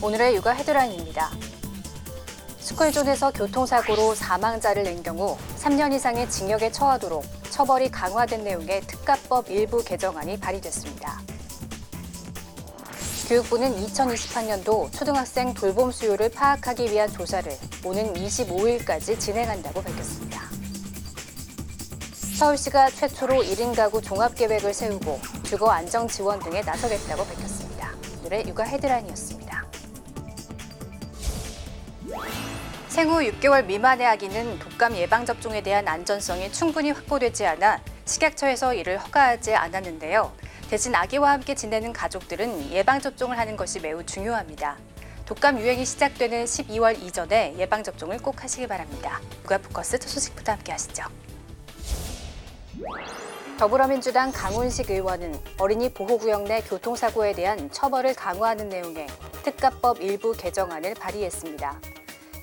오늘의 육아 헤드라인입니다. 스쿨존에서 교통사고로 사망자를 낸 경우 3년 이상의 징역에 처하도록 처벌이 강화된 내용의 특가법 일부 개정안이 발의됐습니다. 교육부는 2028년도 초등학생 돌봄 수요를 파악하기 위한 조사를 오는 25일까지 진행한다고 밝혔습니다. 서울시가 최초로 1인 가구 종합계획을 세우고 주거 안정 지원 등에 나서겠다고 밝혔습니다. 오늘의 육아 헤드라인이었습니다. 생후 6개월 미만의 아기는 독감 예방접종에 대한 안전성이 충분히 확보되지 않아 식약처에서 이를 허가하지 않았는데요. 대신 아기와 함께 지내는 가족들은 예방접종을 하는 것이 매우 중요합니다. 독감 유행이 시작되는 12월 이전에 예방접종을 꼭 하시기 바랍니다. 육아포커스 첫 소식부터 함께 하시죠. 더불어민주당 강훈식 의원은 어린이 보호구역 내 교통사고에 대한 처벌을 강화하는 내용의 특가법 일부 개정안을 발의했습니다.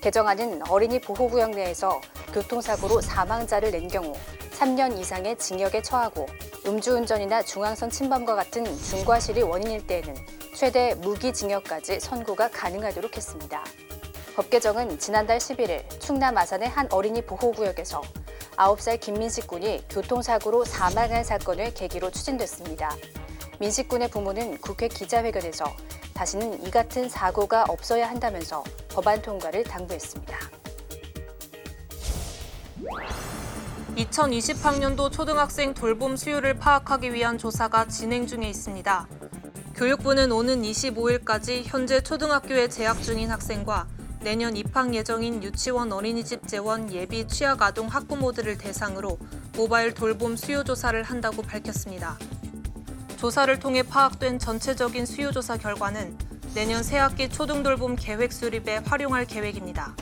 개정안은 어린이 보호구역 내에서 교통사고로 사망자를 낸 경우 3년 이상의 징역에 처하고 음주운전이나 중앙선 침범과 같은 중과실이 원인일 때에는 최대 무기징역까지 선고가 가능하도록 했습니다. 법 개정은 지난달 11일 충남 아산의 한 어린이 보호구역에서 9살 김민식 군이 교통사고로 사망한 사건을 계기로 추진됐습니다. 민식 군의 부모는 국회 기자회견에서 다시는 이 같은 사고가 없어야 한다면서 법안 통과를 당부했습니다. 2020학년도 초등학생 돌봄 수요를 파악하기 위한 조사가 진행 중에 있습니다. 교육부는 오는 25일까지 현재 초등학교에 재학 중인 학생과 내년 입학 예정인 유치원 어린이집 재원 예비 취약 아동 학부모들을 대상으로 모바일 돌봄 수요 조사를 한다고 밝혔습니다. 조사를 통해 파악된 전체적인 수요 조사 결과는 내년 새학기 초등돌봄 계획 수립에 활용할 계획입니다.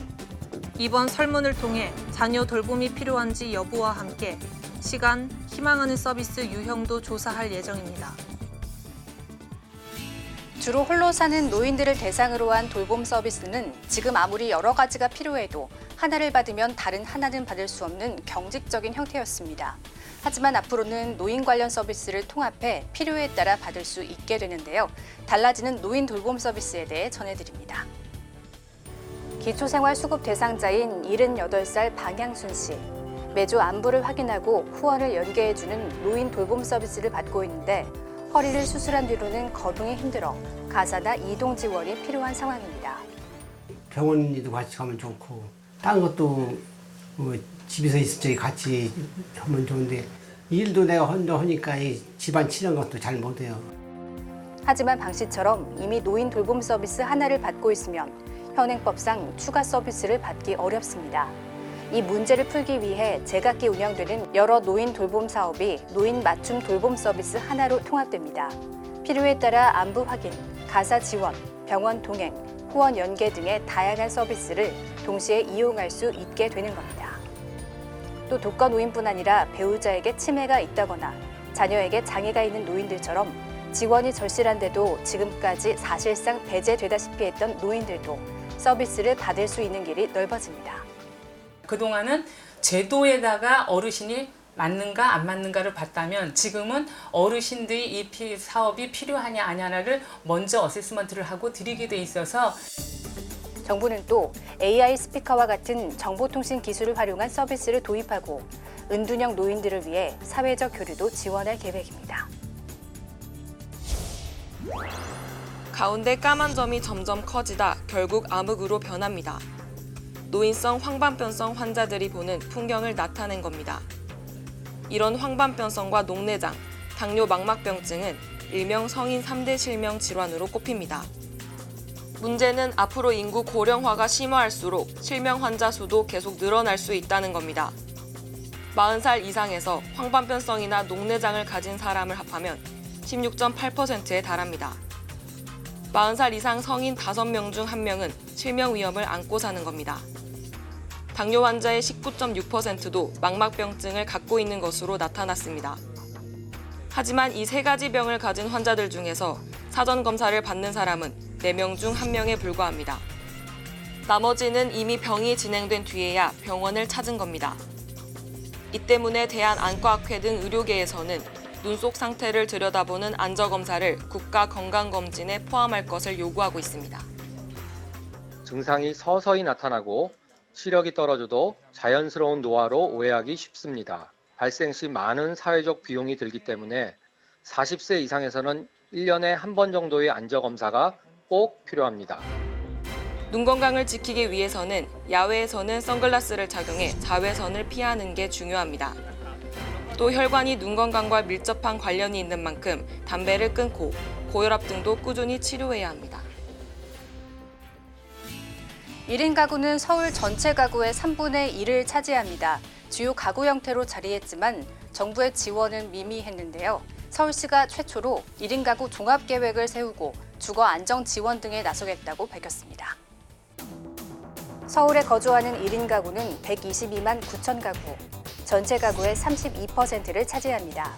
이번 설문을 통해 자녀 돌봄이 필요한지 여부와 함께 시간, 희망하는 서비스 유형도 조사할 예정입니다. 주로 홀로 사는 노인들을 대상으로 한 돌봄 서비스는 지금 아무리 여러 가지가 필요해도 하나를 받으면 다른 하나는 받을 수 없는 경직적인 형태였습니다. 하지만 앞으로는 노인 관련 서비스를 통합해 필요에 따라 받을 수 있게 되는데요. 달라지는 노인 돌봄 서비스에 대해 전해드립니다. 기초생활수급 대상자인 78살 방향순 씨. 매주 안부를 확인하고 후원을 연계해주는 노인 돌봄 서비스를 받고 있는데 허리를 수술한 뒤로는 거동이 힘들어 가사나 이동 지원이 필요한 상황입니다. 병원에도 같이 가면 좋고 다른 것도 뭐 집에서 있을 적에 같이 하면 좋은데 일도 내가 혼자 하니까 이 집안 치는 것도 잘 못해요. 하지만 방 씨처럼 이미 노인 돌봄 서비스 하나를 받고 있으면 현행법상 추가 서비스를 받기 어렵습니다. 이 문제를 풀기 위해 제각기 운영되는 여러 노인 돌봄 사업이 노인 맞춤 돌봄 서비스 하나로 통합됩니다. 필요에 따라 안부 확인, 가사 지원, 병원 동행, 후원 연계 등의 다양한 서비스를 동시에 이용할 수 있게 되는 겁니다. 또 독거 노인뿐 아니라 배우자에게 치매가 있다거나 자녀에게 장애가 있는 노인들처럼 지원이 절실한데도 지금까지 사실상 배제되다시피 했던 노인들도 서비스를 받을 수 있는 길이 넓어집니다. 그동안은 제도에다가 어르신이 맞는가 안 맞는가를 봤다면 지금은 어르신들이 이 사업이 필요하냐 아냐를 먼저 어세스먼트를 하고 드리게 돼 있어서 정부는 또 AI 스피커와 같은 정보통신 기술을 활용한 서비스를 도입하고 은둔형 노인들을 위해 사회적 교류도 지원할 계획입니다. 가운데 까만 점이 점점 커지다 결국 암흑으로 변합니다. 노인성 황반변성 환자들이 보는 풍경을 나타낸 겁니다. 이런 황반변성과 녹내장, 당뇨 망막병증은 일명 성인 3대 실명 질환으로 꼽힙니다. 문제는 앞으로 인구 고령화가 심화할수록 실명 환자 수도 계속 늘어날 수 있다는 겁니다. 40살 이상에서 황반변성이나 녹내장을 가진 사람을 합하면 16.8%에 달합니다. 40살 이상 성인 5명 중 1명은 실명 위험을 안고 사는 겁니다. 당뇨 환자의 19.6%도 망막병증을 갖고 있는 것으로 나타났습니다. 하지만 이 세 가지 병을 가진 환자들 중에서 사전 검사를 받는 사람은 4명 중 1명에 불과합니다. 나머지는 이미 병이 진행된 뒤에야 병원을 찾은 겁니다. 이 때문에 대한안과학회 등 의료계에서는 눈 속 상태를 들여다보는 안저검사를 국가건강검진에 포함할 것을 요구하고 있습니다. 증상이 서서히 나타나고 시력이 떨어져도 자연스러운 노화로 오해하기 쉽습니다. 발생 시 많은 사회적 비용이 들기 때문에 40세 이상에서는 1년에 한 번 정도의 안저검사가 꼭 필요합니다. 눈 건강을 지키기 위해서는 야외에서는 선글라스를 착용해 자외선을 피하는 게 중요합니다. 또 혈관이 눈 건강과 밀접한 관련이 있는 만큼 담배를 끊고 고혈압 등도 꾸준히 치료해야 합니다. 1인 가구는 서울 전체 가구의 3분의 1을 차지합니다. 주요 가구 형태로 자리했지만 정부의 지원은 미미했는데요. 서울시가 최초로 1인 가구 종합계획을 세우고 주거 안정 지원 등에 나서겠다고 밝혔습니다. 서울에 거주하는 1인 가구는 122만 9천 가구, 전체 가구의 32%를 차지합니다.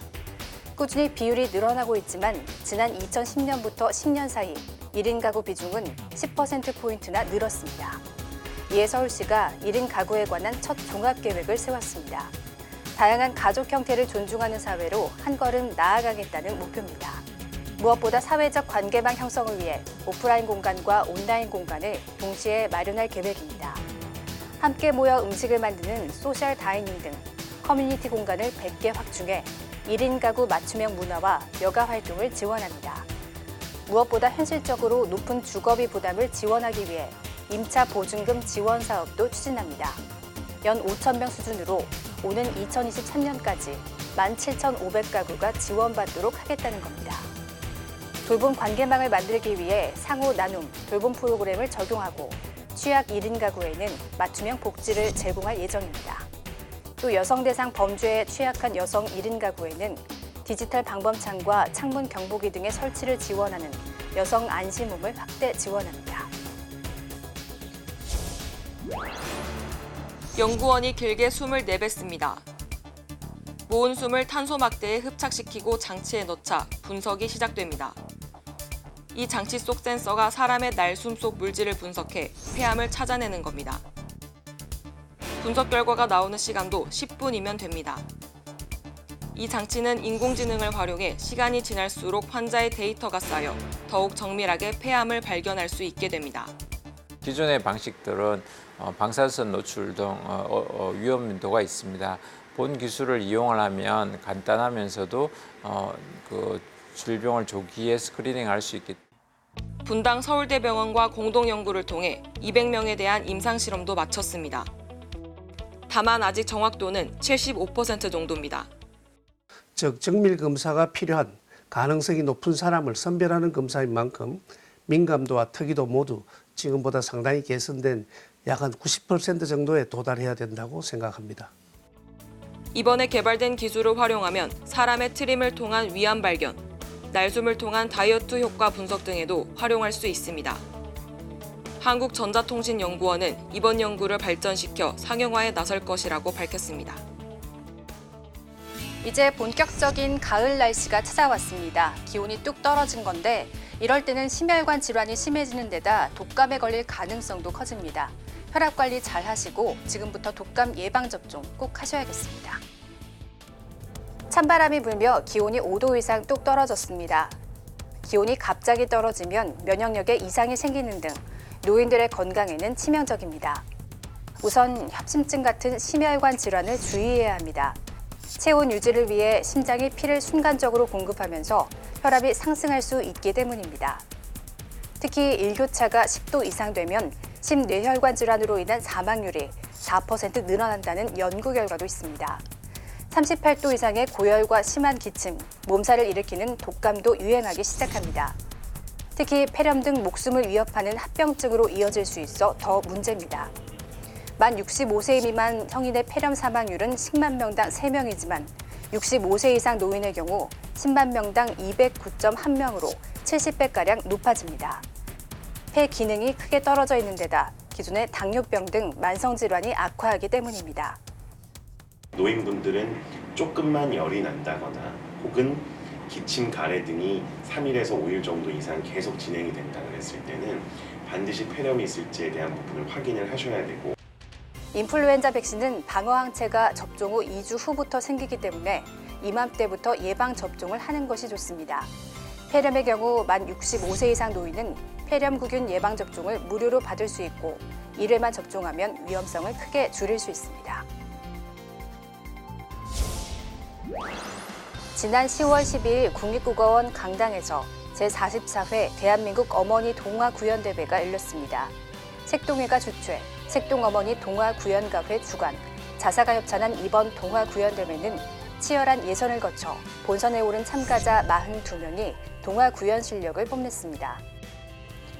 꾸준히 비율이 늘어나고 있지만 지난 2010년부터 10년 사이 1인 가구 비중은 10%포인트나 늘었습니다. 이에 서울시가 1인 가구에 관한 첫 종합계획을 세웠습니다. 다양한 가족 형태를 존중하는 사회로 한 걸음 나아가겠다는 목표입니다. 무엇보다 사회적 관계망 형성을 위해 오프라인 공간과 온라인 공간을 동시에 마련할 계획입니다. 함께 모여 음식을 만드는 소셜 다이닝 등 커뮤니티 공간을 100개 확충해 1인 가구 맞춤형 문화와 여가 활동을 지원합니다. 무엇보다 현실적으로 높은 주거비 부담을 지원하기 위해 임차 보증금 지원 사업도 추진합니다. 연 5,000명 수준으로 오는 2023년까지 17,500가구가 지원받도록 하겠다는 겁니다. 돌봄 관계망을 만들기 위해 상호 나눔, 돌봄 프로그램을 적용하고 취약 1인 가구에는 맞춤형 복지를 제공할 예정입니다. 또 여성 대상 범죄에 취약한 여성 1인 가구에는 디지털 방범창과 창문 경보기 등의 설치를 지원하는 여성 안심홈을 확대 지원합니다. 연구원이 길게 숨을 내뱉습니다. 모은 숨을 탄소 막대에 흡착시키고 장치에 넣자 분석이 시작됩니다. 이 장치 속 센서가 사람의 날숨 속 물질을 분석해 폐암을 찾아내는 겁니다. 분석 결과가 나오는 시간도 10분이면 됩니다. 이 장치는 인공지능을 활용해 시간이 지날수록 환자의 데이터가 쌓여 더욱 정밀하게 폐암을 발견할 수 있게 됩니다. 기존의 방식들은 방사선 노출 등 위험도가 있습니다. 본 기술을 이용을 하면 간단하면서도 그 질병을 조기에 스크리닝할 수 있기 때문에 분당 서울대병원과 공동 연구를 통해 200명에 대한 임상 실험도 마쳤습니다. 다만 아직 정확도는 75% 정도입니다. 즉 정밀 검사가 필요한 가능성이 높은 사람을 선별하는 검사인 만큼 민감도와 특이도 모두 지금보다 상당히 개선된 약 한 90% 정도에 도달해야 된다고 생각합니다. 이번에 개발된 기술을 활용하면 사람의 트림을 통한 위암 발견, 날숨을 통한 다이어트 효과 분석 등에도 활용할 수 있습니다. 한국전자통신연구원은 이번 연구를 발전시켜 상용화에 나설 것이라고 밝혔습니다. 이제 본격적인 가을 날씨가 찾아왔습니다. 기온이 뚝 떨어진 건데 이럴 때는 심혈관 질환이 심해지는 데다 독감에 걸릴 가능성도 커집니다. 혈압 관리 잘 하시고 지금부터 독감 예방접종 꼭 하셔야겠습니다. 찬바람이 불며 기온이 5도 이상 뚝 떨어졌습니다. 기온이 갑자기 떨어지면 면역력에 이상이 생기는 등 노인들의 건강에는 치명적입니다. 우선 협심증 같은 심혈관 질환을 주의해야 합니다. 체온 유지를 위해 심장이 피를 순간적으로 공급하면서 혈압이 상승할 수 있기 때문입니다. 특히 일교차가 10도 이상 되면 심뇌혈관 질환으로 인한 사망률이 4% 늘어난다는 연구 결과도 있습니다. 38도 이상의 고열과 심한 기침, 몸살을 일으키는 독감도 유행하기 시작합니다. 특히 폐렴 등 목숨을 위협하는 합병증으로 이어질 수 있어 더 문제입니다. 만 65세 미만 성인의 폐렴 사망률은 10만 명당 3명이지만 65세 이상 노인의 경우 10만 명당 209.1명으로 70배가량 높아집니다. 폐 기능이 크게 떨어져 있는 데다 기존의 당뇨병 등 만성질환이 악화하기 때문입니다. 노인분들은 조금만 열이 난다거나 혹은 기침, 가래 등이 3일에서 5일 정도 이상 계속 진행이 된다고 했을 때는 반드시 폐렴이 있을지에 대한 부분을 확인을 하셔야 되고 인플루엔자 백신은 방어항체가 접종 후 2주 후부터 생기기 때문에 이맘때부터 예방접종을 하는 것이 좋습니다. 폐렴의 경우 만 65세 이상 노인은 폐렴구균 예방접종을 무료로 받을 수 있고 1회만 접종하면 위험성을 크게 줄일 수 있습니다. 지난 10월 12일 국립국어원 강당에서 제44회 대한민국 어머니 동화구연대회가 열렸습니다. 색동회가 주최, 색동어머니 동화구연가회 주관, 자사가 협찬한 이번 동화구연대회는 치열한 예선을 거쳐 본선에 오른 참가자 42명이 동화구연 실력을 뽐냈습니다.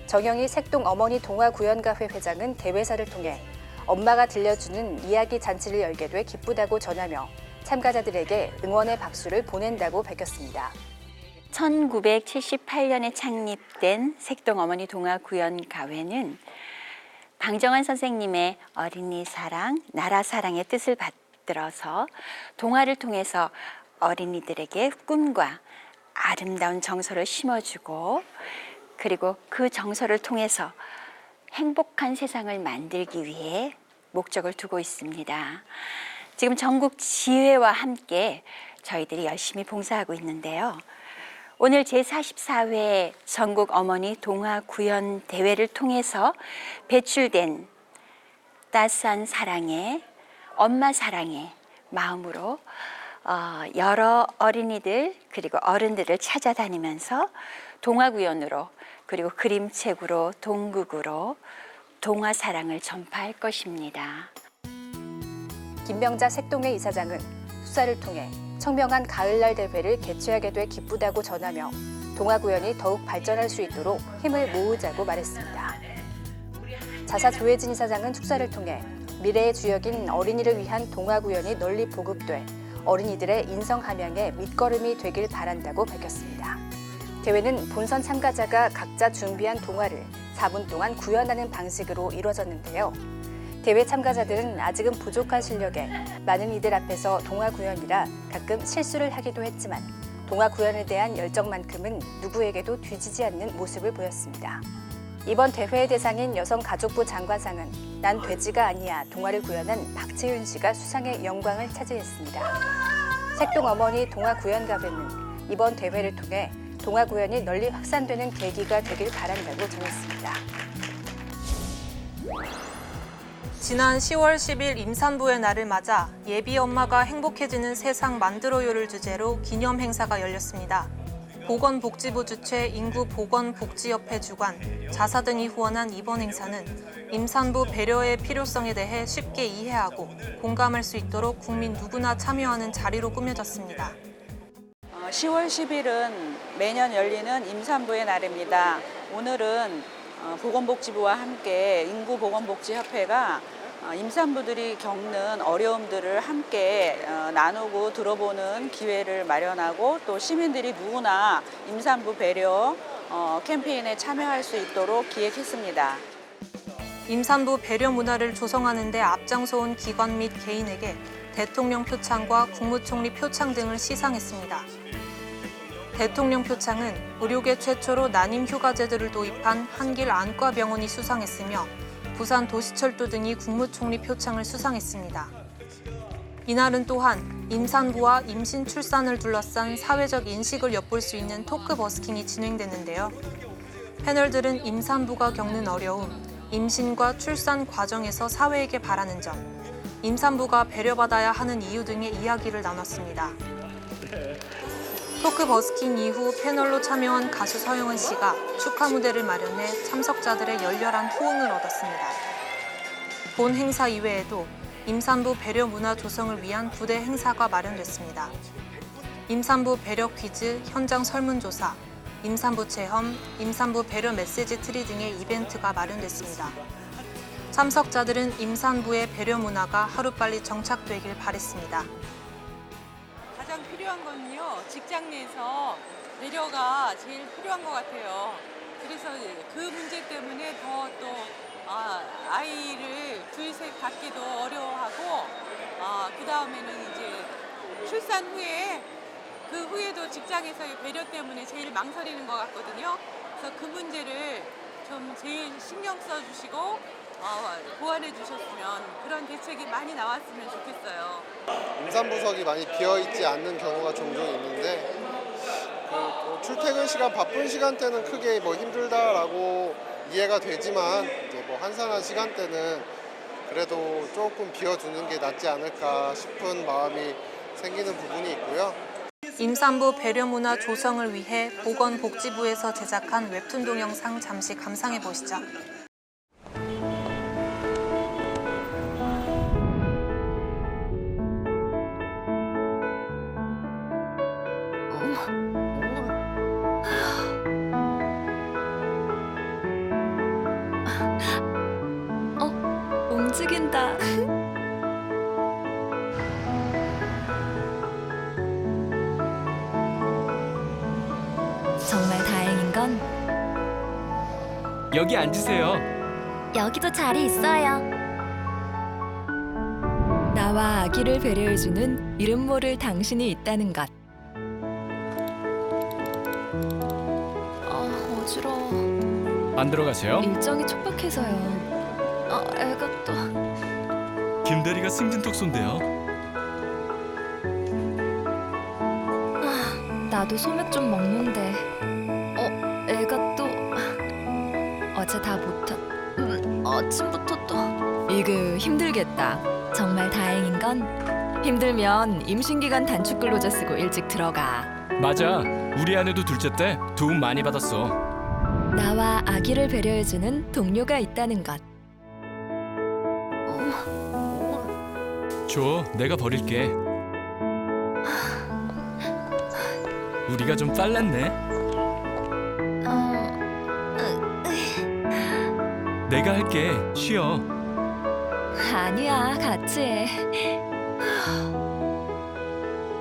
정영희 색동어머니 동화구연가회 회장은 대회사를 통해 엄마가 들려주는 이야기 잔치를 열게 돼 기쁘다고 전하며 참가자들에게 응원의 박수를 보낸다고 밝혔습니다. 1978년에 창립된 색동어머니 동화구연가회는 방정환 선생님의 어린이 사랑, 나라 사랑의 뜻을 받들어서 동화를 통해서 어린이들에게 꿈과 아름다운 정서를 심어주고 그리고 그 정서를 통해서 행복한 세상을 만들기 위해 목적을 두고 있습니다. 지금 전국 지회와 함께 저희들이 열심히 봉사하고 있는데요. 오늘 제44회 전국 어머니 동화구연 대회를 통해서 배출된 따스한 사랑의 엄마 사랑의 마음으로 여러 어린이들 그리고 어른들을 찾아다니면서 동화구연으로 그리고 그림책으로 동극으로 동화 사랑을 전파할 것입니다. 김명자 색동회 이사장은 수사를 통해 청명한 가을날 대회를 개최하게 돼 기쁘다고 전하며 동화구연이 더욱 발전할 수 있도록 힘을 모으자고 말했습니다. 자사 조혜진 이사장은 축사를 통해 미래의 주역인 어린이를 위한 동화구연이 널리 보급돼 어린이들의 인성함양의 밑거름이 되길 바란다고 밝혔습니다. 대회는 본선 참가자가 각자 준비한 동화를 4분 동안 구연하는 방식으로 이루어졌는데요. 대회 참가자들은 아직은 부족한 실력에 많은 이들 앞에서 동화 구연이라 가끔 실수를 하기도 했지만 동화 구연에 대한 열정만큼은 누구에게도 뒤지지 않는 모습을 보였습니다. 이번 대회의 대상인 여성가족부 장관상은 난 돼지가 아니야 동화를 구현한 박채윤 씨가 수상의 영광을 차지했습니다. 색동어머니 동화구연가회는 이번 대회를 통해 동화구연이 널리 확산되는 계기가 되길 바란다고 전했습니다. 지난 10월 10일 임산부의 날을 맞아 예비 엄마가 행복해지는 세상 만들어요를 주제로 기념 행사가 열렸습니다. 보건복지부 주최 인구보건복지협회 주관, 자사 등이 후원한 이번 행사는 임산부 배려의 필요성에 대해 쉽게 이해하고 공감할 수 있도록 국민 누구나 참여하는 자리로 꾸며졌습니다. 10월 10일은 매년 열리는 임산부의 날입니다. 오늘은 보건복지부와 함께 인구보건복지협회가 임산부들이 겪는 어려움들을 함께 나누고 들어보는 기회를 마련하고 또 시민들이 누구나 임산부 배려 캠페인에 참여할 수 있도록 기획했습니다. 임산부 배려 문화를 조성하는 데 앞장서온 기관 및 개인에게 대통령 표창과 국무총리 표창 등을 시상했습니다. 대통령 표창은 의료계 최초로 난임 휴가 제도를 도입한 한길 안과병원이 수상했으며 부산 도시철도 등이 국무총리 표창을 수상했습니다. 이날은 또한 임산부와 임신 출산을 둘러싼 사회적 인식을 엿볼 수 있는 토크 버스킹이 진행됐는데요. 패널들은 임산부가 겪는 어려움, 임신과 출산 과정에서 사회에게 바라는 점, 임산부가 배려받아야 하는 이유 등의 이야기를 나눴습니다. 토크 버스킹 이후 패널로 참여한 가수 서영은 씨가 축하 무대를 마련해 참석자들의 열렬한 호응을 얻었습니다. 본 행사 이외에도 임산부 배려 문화 조성을 위한 부대 행사가 마련됐습니다. 임산부 배려 퀴즈, 현장 설문조사, 임산부 체험, 임산부 배려 메시지 트리 등의 이벤트가 마련됐습니다. 참석자들은 임산부의 배려 문화가 하루빨리 정착되길 바랬습니다. 가장 필요한 거는요, 직장 내에서 배려가 제일 필요한 것 같아요. 그래서 그 문제 때문에 더 또 아이를 둘셋 갖기도 어려워하고 그 다음에는 이제 출산 후에 그 후에도 직장에서의 배려 때문에 제일 망설이는 것 같거든요. 그래서 그 문제를 좀 제일 신경 써주시고 보완해 주셨으면 그런 대책이 많이 나왔으면 좋겠어요. 임산부석이 많이 비어있지 않는 경우가 종종 있는데 출퇴근 시간 바쁜 시간대는 크게 뭐 힘들다라고 이해가 되지만 이제 뭐 한산한 시간대는 그래도 조금 비워주는 게 낫지 않을까 싶은 마음이 생기는 부분이 있고요. 임산부 배려문화 조성을 위해 보건복지부에서 제작한 웹툰 동영상 잠시 감상해 보시죠. 움직인다. 정말 다행인 건 여기 앉으세요. 여기도 자리 있어요. 나와 아기를 배려해주는 이름 모를 당신이 있다는 것. 어지러워. 안 들어가세요? 일정이 촉박해서요. 애가 또. 김대리가 승진톡소인데요. 나도 소맥 좀 먹는데. 애가 또. 어제 다 못한. 아침부터 또. 이거 힘들겠다. 정말 다행인 건 힘들면 임신기간 단축 근로자 쓰고 일찍 들어가. 맞아. 우리 아내도 둘째 때 도움 많이 받았어. 나와 아기를 배려해주는 동료가 있다는 것. 줘, 내가 버릴게. 우리가 좀 빨랐네. 내가 할게. 쉬어. 아니야, 같이 해.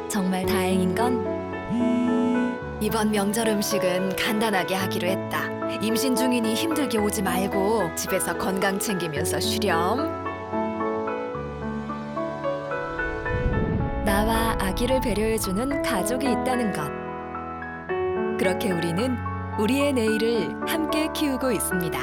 정말 다행인 건 이번 명절 음식은 간단하게 하기로 했다. 임신 중이니 힘들게 오지 말고 집에서 건강 챙기면서 쉬렴. 나와 아기를 배려해주는 가족이 있다는 것. 그렇게 우리는 우리의 내일을 함께 키우고 있습니다.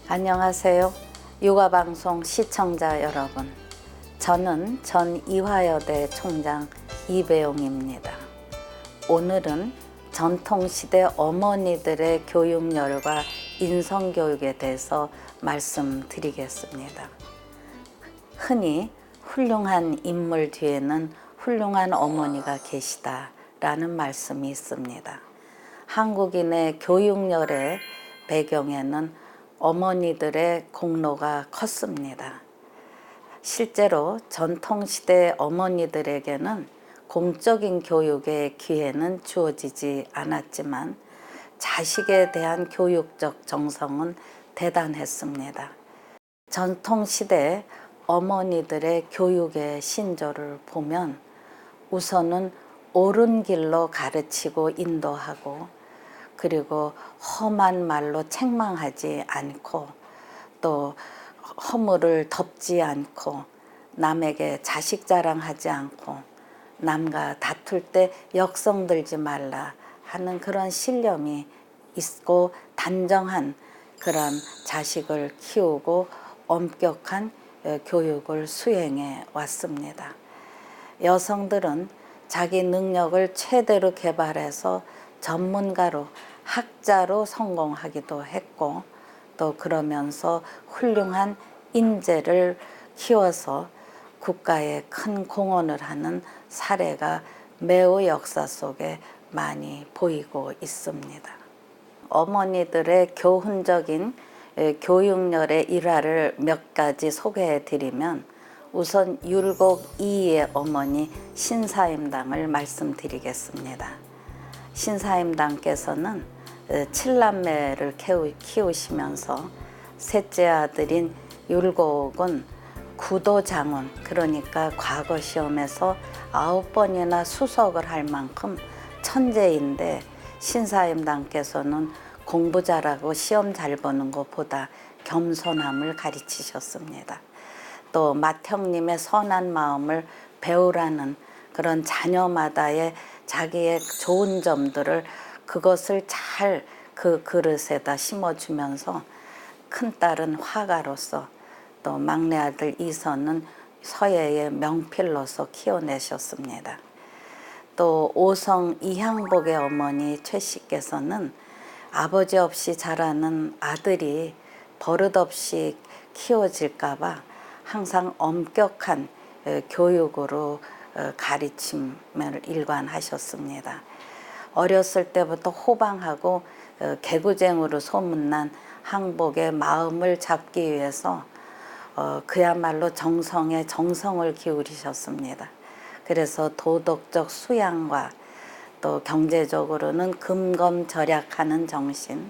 안녕하세요. 육아방송 시청자 여러분. 저는 전 이화여대 총장 이배용입니다. 오늘은 전통시대 어머니들의 교육열과 인성교육에 대해서 말씀드리겠습니다. 흔히 훌륭한 인물 뒤에는 훌륭한 어머니가 계시다라는 말씀이 있습니다. 한국인의 교육열의 배경에는 어머니들의 공로가 컸습니다. 실제로 전통시대 어머니들에게는 공적인 교육의 기회는 주어지지 않았지만 자식에 대한 교육적 정성은 대단했습니다. 전통시대 어머니들의 교육의 신조를 보면 우선은 옳은 길로 가르치고 인도하고 그리고 험한 말로 책망하지 않고 또 허물을 덮지 않고 남에게 자식 자랑하지 않고 남과 다툴 때 역성 들지 말라 하는 그런 신념이 있고 단정한 그런 자식을 키우고 엄격한 교육을 수행해 왔습니다. 여성들은 자기 능력을 최대로 개발해서 전문가로 학자로 성공하기도 했고 또 그러면서 훌륭한 인재를 키워서 국가에 큰 공헌을 하는 사례가 매우 역사 속에 많이 보이고 있습니다. 어머니들의 교훈적인 교육열의 일화를 몇 가지 소개해 드리면 우선 율곡 이이의 어머니 신사임당을 말씀드리겠습니다. 신사임당께서는 7남매를 키우시면서 셋째 아들인 율곡은 구도장원, 그러니까 과거 시험에서 9번이나 수석을 할 만큼 천재인데 신사임당께서는 공부 잘하고 시험 잘 보는 것보다 겸손함을 가르치셨습니다. 또 맏형님의 선한 마음을 배우라는 그런 자녀마다의 자기의 좋은 점들을 그것을 잘 그 그릇에다 심어주면서 큰딸은 화가로서 또 막내 아들 이선은 서예의 명필로서 키워내셨습니다. 또 오성 이향복의 어머니 최 씨께서는 아버지 없이 자라는 아들이 버릇없이 키워질까 봐 항상 엄격한 교육으로 가르침을 일관하셨습니다. 어렸을 때부터 호방하고 개구쟁이로 소문난 항복의 마음을 잡기 위해서 그야말로 정성에 정성을 기울이셨습니다. 그래서 도덕적 수양과 또 경제적으로는 금검절약하는 정신,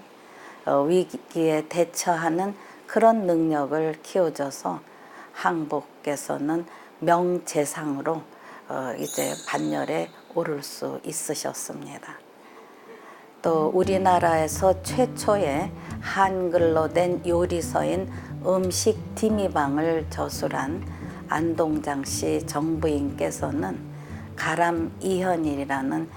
위기에 대처하는 그런 능력을 키워줘서 항복께서는 명재상으로 이제 반열에 오를 수 있으셨습니다. 또 우리나라에서 최초의 한글로 된 요리서인 음식 디미방을 저술한 안동장 씨 정부인께서는 가람 이현일이라는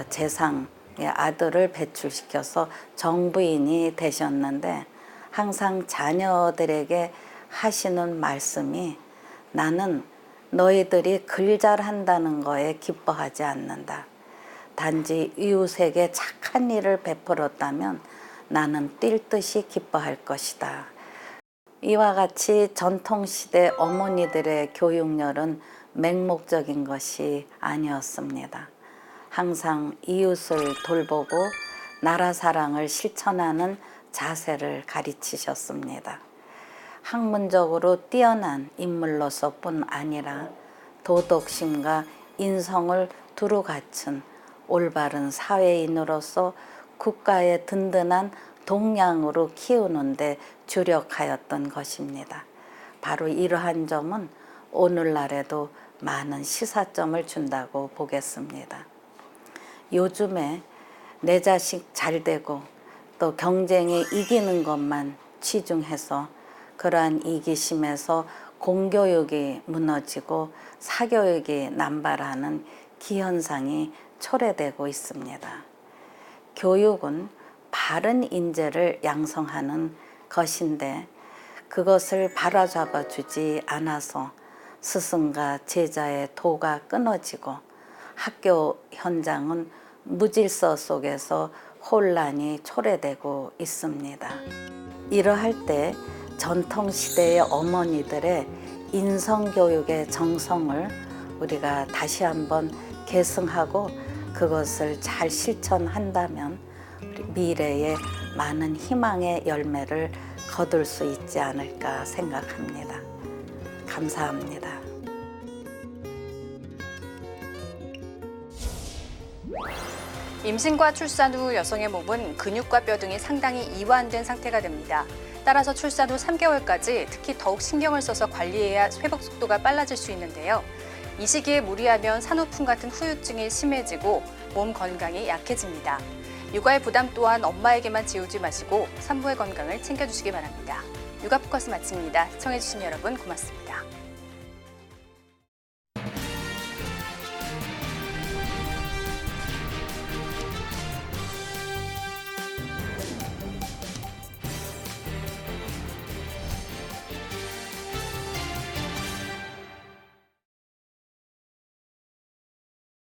재상의 아들을 배출시켜서 정부인이 되셨는데 항상 자녀들에게 하시는 말씀이 나는 너희들이 글 잘한다는 거에 기뻐하지 않는다. 단지 이웃에게 착한 일을 베풀었다면 나는 뛸 듯이 기뻐할 것이다. 이와 같이 전통시대 어머니들의 교육열은 맹목적인 것이 아니었습니다. 항상 이웃을 돌보고 나라 사랑을 실천하는 자세를 가르치셨습니다. 학문적으로 뛰어난 인물로서뿐 아니라 도덕심과 인성을 두루 갖춘 올바른 사회인으로서 국가의 든든한 동량으로 키우는데 주력하였던 것입니다. 바로 이러한 점은 오늘날에도 많은 시사점을 준다고 보겠습니다. 요즘에 내 자식 잘 되고 또 경쟁에 이기는 것만 치중해서 그러한 이기심에서 공교육이 무너지고 사교육이 남발하는 기현상이 초래되고 있습니다. 교육은 바른 인재를 양성하는 것인데 그것을 바로잡아 주지 않아서 스승과 제자의 도가 끊어지고 학교 현장은 무질서 속에서 혼란이 초래되고 있습니다. 이러할 때 전통시대의 어머니들의 인성교육의 정성을 우리가 다시 한번 계승하고 그것을 잘 실천한다면 우리 미래에 많은 희망의 열매를 거둘 수 있지 않을까 생각합니다. 감사합니다. 임신과 출산 후 여성의 몸은 근육과 뼈 등이 상당히 이완된 상태가 됩니다. 따라서 출산 후 3개월까지 특히 더욱 신경을 써서 관리해야 회복 속도가 빨라질 수 있는데요. 이 시기에 무리하면 산후풍 같은 후유증이 심해지고 몸 건강이 약해집니다. 육아의 부담 또한 엄마에게만 지우지 마시고 산모의 건강을 챙겨주시기 바랍니다. 육아 포커스 마칩니다. 시청해주신 여러분 고맙습니다.